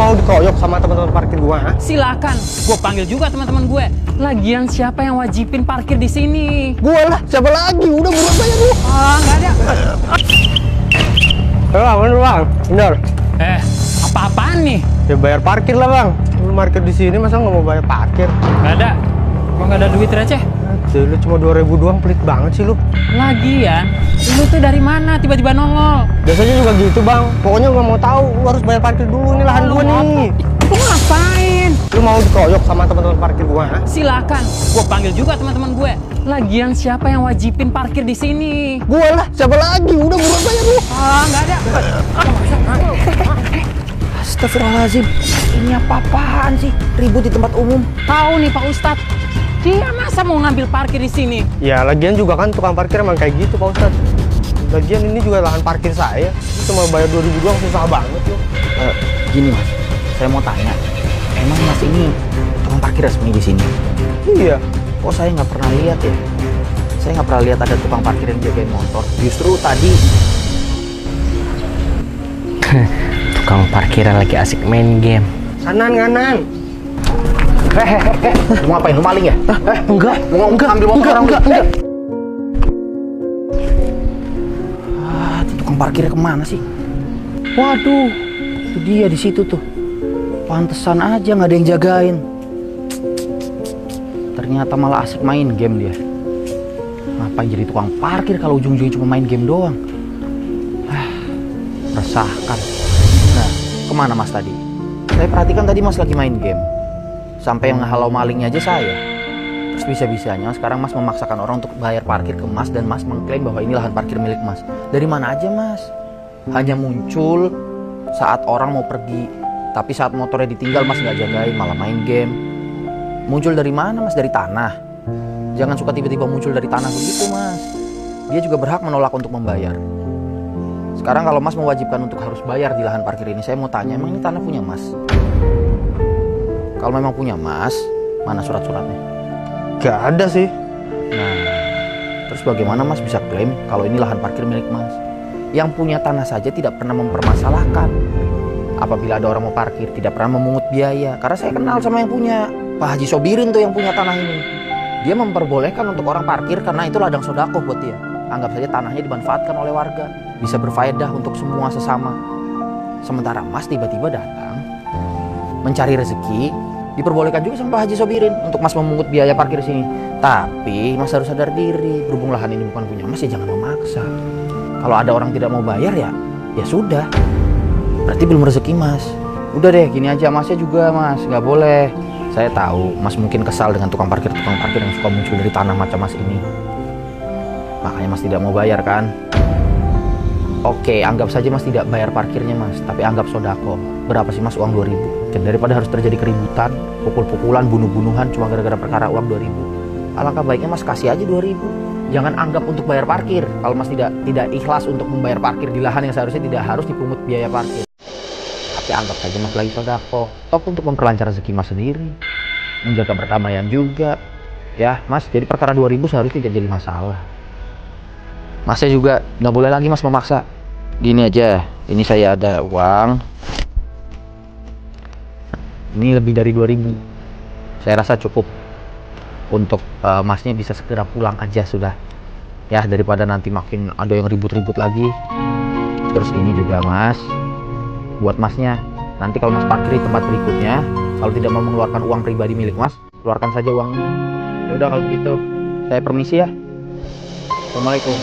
mau dikeroyok sama teman-teman parkir gua? Ha? Silakan, gue panggil juga teman-teman gue. Lagian siapa yang wajibin parkir di sini? Gua lah, siapa lagi? Udah buruan bayar lu. Ah, nggak ada. Bener bang, bener. Apa-apaan nih? Ya bayar parkir lah bang. Lu parkir di sini masa nggak mau bayar parkir? Nggak ada. Kok nggak ada duit receh? Lu cuma 2.000 doang, pelit banget sih lu. Lagian, lu tuh dari mana tiba-tiba nongol? Biasanya juga gitu bang. Pokoknya nggak mau tahu, lu harus bayar parkir dulu. Ini lahan gua nih. Lu ngapain? Lu mau dikeroyok sama teman-teman parkir gua? Ha? Silakan, gue panggil juga teman-teman gue. Lagian siapa yang wajibin parkir di sini? Gua lah, siapa lagi? Udah buruan bayar lu. Ah, nggak ada. Astagfirullahaladzim, ini apa-apaan sih? Ribut di tempat umum. Tahu nih Pak Ustadz, dia masa mau ngambil parkir di sini? Ya lagian juga kan tukang parkir emang kayak gitu Pak Ustadz. Lagian ini juga lahan parkir saya. Ini cuma bayar 2.000 doang, susah banget loh. Gini mas, saya mau tanya, emang mas ini tukang parkir resmi di sini? Iya. Kok saya nggak pernah lihat ya? Saya nggak pernah lihat ada tukang parkir yang jagain motor. Justru tadi tukang parkiran lagi asik main game. Kanan. mau ngapain? Lu maling ya? Enggak. Mau ambil motor orang? Enggak. Itu tukang parkirnya kemana sih? Waduh, itu dia di situ tuh. Pantesan aja nggak ada yang jagain. Ternyata malah asik main game dia. Ngapain jadi tukang parkir kalau ujung-ujungnya cuma main game doang? Resahkan. Nah, kemana mas tadi? Saya perhatikan tadi mas lagi main game. Sampai yang ngehalau malingnya aja saya. Terus bisa-bisanya sekarang mas memaksakan orang untuk bayar parkir ke mas. Dan mas mengklaim bahwa ini lahan parkir milik mas. Dari mana aja mas? Hanya muncul saat orang mau pergi. Tapi saat motornya ditinggal mas nggak jagain, malah main game. Muncul dari mana mas? Dari tanah. Jangan suka tiba-tiba muncul dari tanah begitu mas. Dia juga berhak menolak untuk membayar. Sekarang kalau mas mewajibkan untuk harus bayar di lahan parkir ini, saya mau tanya, emang ini tanah punya mas? Kalau memang punya mas, mana surat-suratnya? Gak ada sih. Nah, terus bagaimana mas bisa klaim kalau ini lahan parkir milik mas? Yang punya tanah saja tidak pernah mempermasalahkan. Apabila ada orang mau parkir, tidak pernah memungut biaya. Karena saya kenal sama yang punya. Pak Haji Sobirin tuh yang punya tanah ini. Dia memperbolehkan untuk orang parkir karena itu ladang sodakoh buat dia. Anggap saja tanahnya dimanfaatkan oleh warga. Bisa berfaedah untuk semua sesama. Sementara mas tiba-tiba datang mencari rezeki, diperbolehkan juga sama Pak Haji Sobirin untuk mas memungut biaya parkir di sini. Tapi mas harus sadar diri, berhubung lahan ini bukan punya mas ya jangan memaksa. Kalau ada orang tidak mau bayar ya sudah. Berarti belum rezeki mas. Udah deh gini aja, masnya juga mas nggak boleh. Saya tahu mas mungkin kesal dengan tukang parkir yang suka muncul dari tanah macam mas ini. Makanya mas tidak mau bayar kan? Oke, anggap saja mas tidak bayar parkirnya mas, tapi anggap sodako. Berapa sih mas uang 2.000? Dan daripada harus terjadi keributan, pukul-pukulan, bunuh-bunuhan cuma gara-gara perkara uang 2.000. Alangkah baiknya mas kasih aja 2.000. Jangan anggap untuk bayar parkir. Kalau mas tidak ikhlas untuk membayar parkir di lahan yang seharusnya tidak harus dipungut biaya parkir. Tapi anggap saja mas lagi sodako. Top untuk memperlancar rezeki mas sendiri. Menjaga perdamaian juga. Ya mas, jadi perkara 2.000 seharusnya tidak jadi masalah. Masnya juga nggak boleh lagi mas memaksa. Gini aja, ini saya ada uang. Ini lebih dari 2.000. Saya rasa cukup untuk masnya bisa segera pulang aja sudah. Ya daripada nanti makin ada yang ribut-ribut lagi. Terus ini juga mas, buat masnya. Nanti kalau mas parkir di tempat berikutnya, kalau tidak mau mengeluarkan uang pribadi milik mas, keluarkan saja uangnya. Ya udah kalau gitu, saya permisi ya. Assalamualaikum.